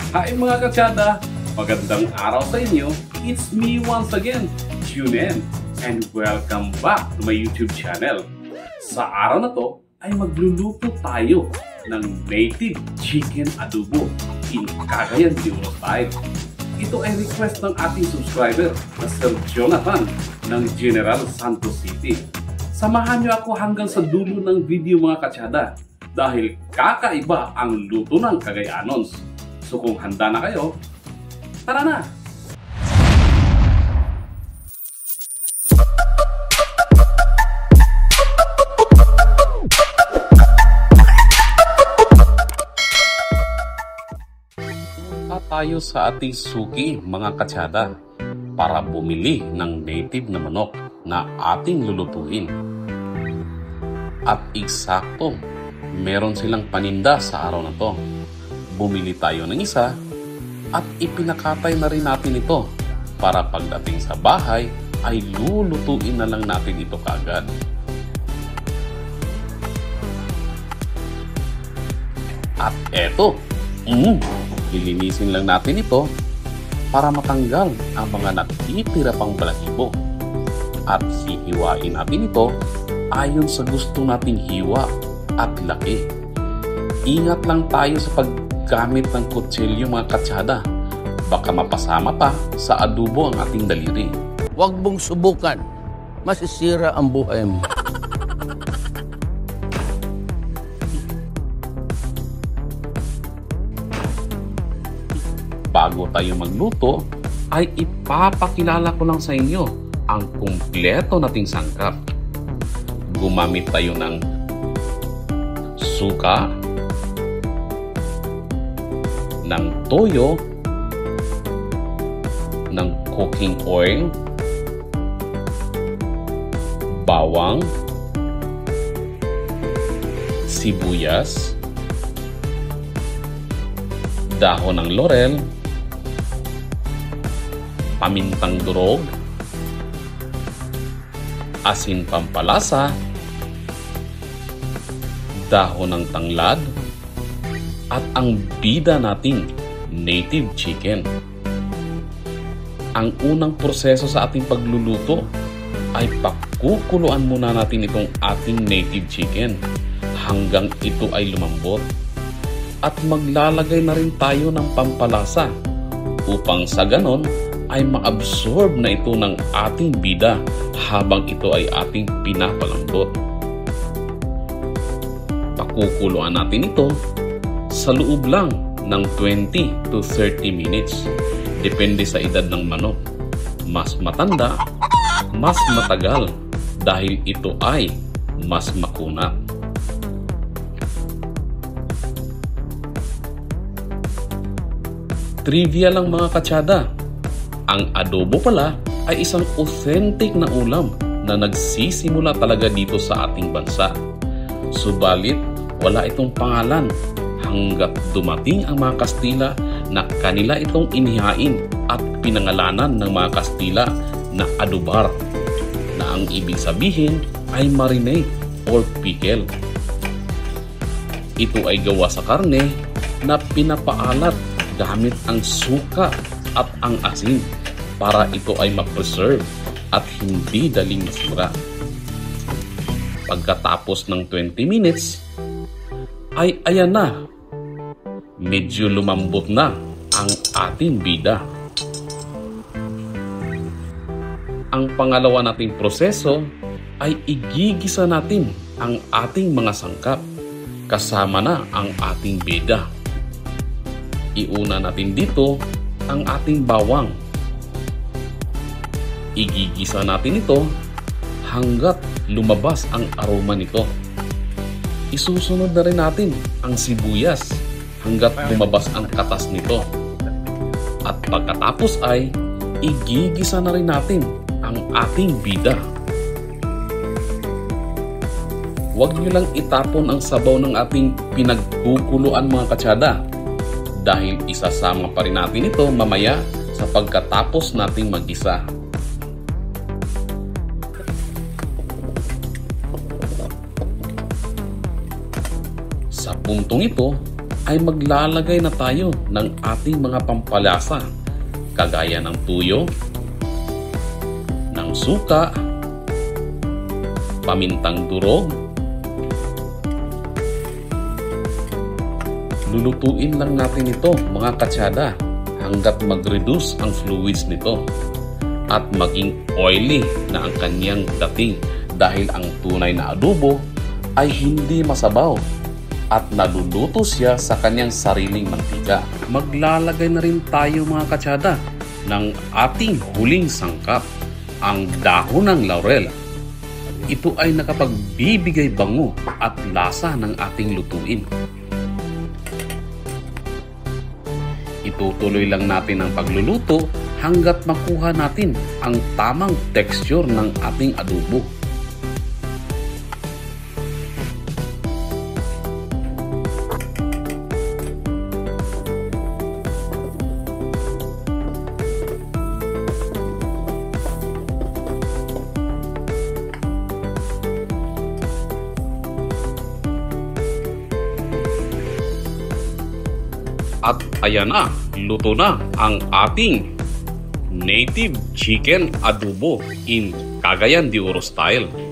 Hi mga katsada! Magandang araw sa inyo. It's me once again, Junen, and welcome back to my YouTube channel. Sa araw na to ay magluluto tayo ng native chicken adobo in Cagayan de Oro style. Ito ay request ng ating subscriber na Sir Jonathan ng General Santos City. Samahan niyo ako hanggang sa dulo ng video mga katsada dahil kakaiba ang luto ng Cagayanons. So kung handa na kayo, tara na! At tayo sa ating suki mga katsada para bumili ng native na manok na ating lulutuin. At eksakto, meron silang paninda sa araw na to. Bumili tayo ng isa at ipinakatay na rin natin ito para pagdating sa bahay ay lulutuin na lang natin ito kaagad. At eto, lilinisin lang natin ito para matanggal ang mga natitira pang balahibo. At hihiwain natin ito ayon sa gusto nating hiwa at laki. Ingat lang tayo sa paggamit ng kutsilyo mga katsada. Baka mapasama pa sa adobo ang ating daliri. Huwag mong subukan. Masisira ang buhay mo. Bago tayo magluto, ay ipapakilala ko lang sa inyo ang kumpleto nating sangkap. Gumamit tayo ng suka, ng toyo, ng cooking oil, bawang, sibuyas, dahon ng laurel, pamintang durog, asin pampalasa, dahon ng tanglad, at ang bida nating native chicken. Ang unang proseso sa ating pagluluto ay pakukuluan muna natin itong ating native chicken hanggang ito ay lumambot. At maglalagay na rin tayo ng pampalasa upang sa ganon ay ma-absorb na ito ng ating bida habang ito ay ating pinapalambot. Pakukuluan natin ito sa loob lang ng 20 to 30 minutes. Depende sa edad ng manok. Mas matanda, mas matagal dahil ito ay mas makunat. Trivia lang mga katsada, ang adobo pala ay isang authentic na ulam na nagsisimula talaga dito sa ating bansa. Subalit, wala itong pangalan hanggat dumating ang mga Kastila na kanila itong inihain at pinangalanan ng mga Kastila na adobar, na ang ibig sabihin ay marinate or pickle. Ito ay gawa sa karne na pinapaalat gamit ang suka at ang asin para ito ay ma-preserve at hindi daling masira. Pagkatapos ng 20 minutes, ay ayan na, medyo lumambot na ang ating bida. Ang pangalawa nating proseso ay igigisa natin ang ating mga sangkap kasama na ang ating bida. Iuna natin dito ang ating bawang. Igigisa natin ito hanggat lumabas ang aroma nito. Isusunod na rin natin ang sibuyas hanggat lumabas ang katas nito. At pagkatapos ay igigisa na rin natin ang ating bida. Huwag nyo lang itapon ang sabaw ng ating pinagkukuluan mga katsada dahil isasama pa rin natin ito mamaya sa pagkatapos nating mag-isa. Sa puntong ito ay maglalagay na tayo ng ating mga pampalasa kagaya ng tuyo, ng suka, pamintang durog. Lulutuin lang natin ito mga katsada hanggat mag-reduce ang fluids nito at maging oily na ang kanyang dating dahil ang tunay na adobo ay hindi masabaw at naluluto siya sa kanyang sariling mantika. Maglalagay na rin tayo mga katsada ng ating huling sangkap, ang dahon ng laurel. Ito ay nakapagbibigay bango at lasa ng ating lutuin. Itutuloy lang natin ang pagluluto hanggat makuha natin ang tamang texture ng ating adobo. At ayan na, luto na ang ating native chicken adobo in Cagayan de Oro style.